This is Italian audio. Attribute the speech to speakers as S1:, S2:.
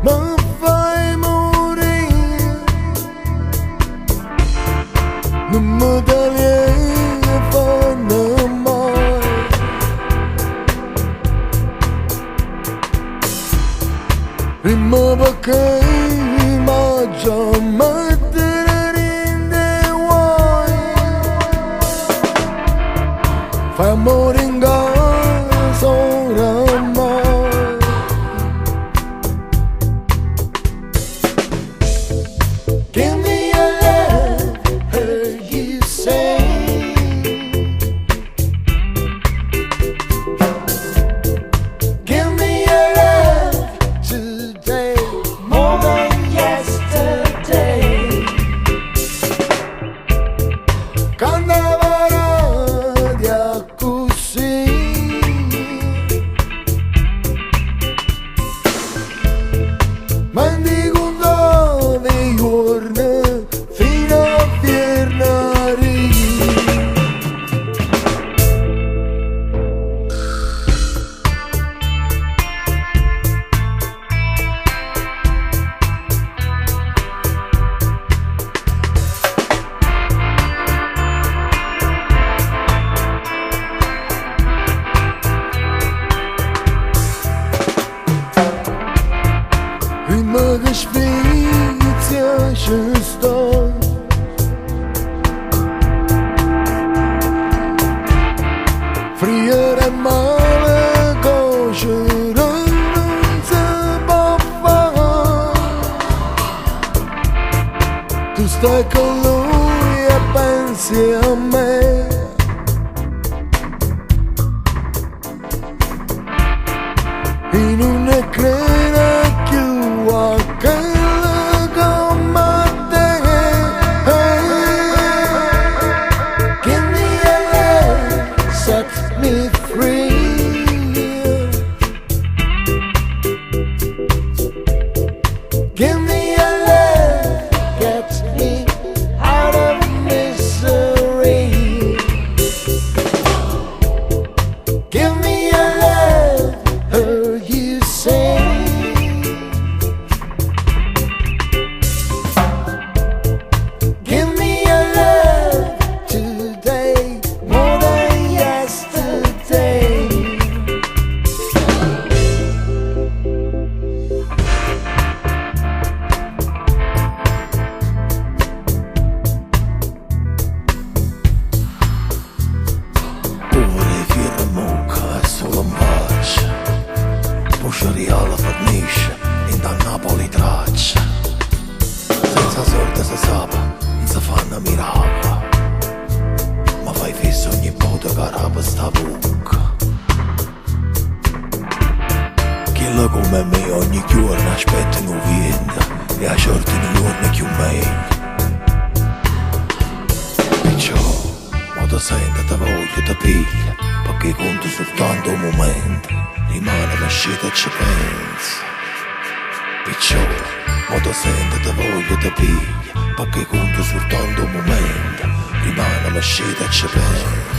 S1: mi fai morire, non mi telefono mai. Prima perché ma già mettere in dei guai, fai amore in casa oramai. Give me a love, heard you say. Give me a love today, more than yesterday. Cantava radio così, ma dico dove giorni fino a venerdì. Prima che sfizia ci sto, friere male cosce non si può fare. Tu stai con lui e pensi a me, e non ne crede più a quella come te. Give me a love, set me free. Give me a love, get me out of misery. Give me a love, heard you say. Give me a love today, more than yesterday.
S2: Ore firmuca solo un bacio, Pusciariala fornisce in da Napoli traccia. Senza sorte si sapa, non si fanno miracoli, ma fai fisso ogni volta che rapa sta buca. Chi la come me ogni giorno aspetta un vento e a certi giorni più meglio. Perciò, quando sento te voglio te piglia, perché conto soltanto un momento, rimane mescita e ci penso. Perciò, quando sento te voglio te piglia, perché conto soltanto un momento, rimane mescita e ci penso.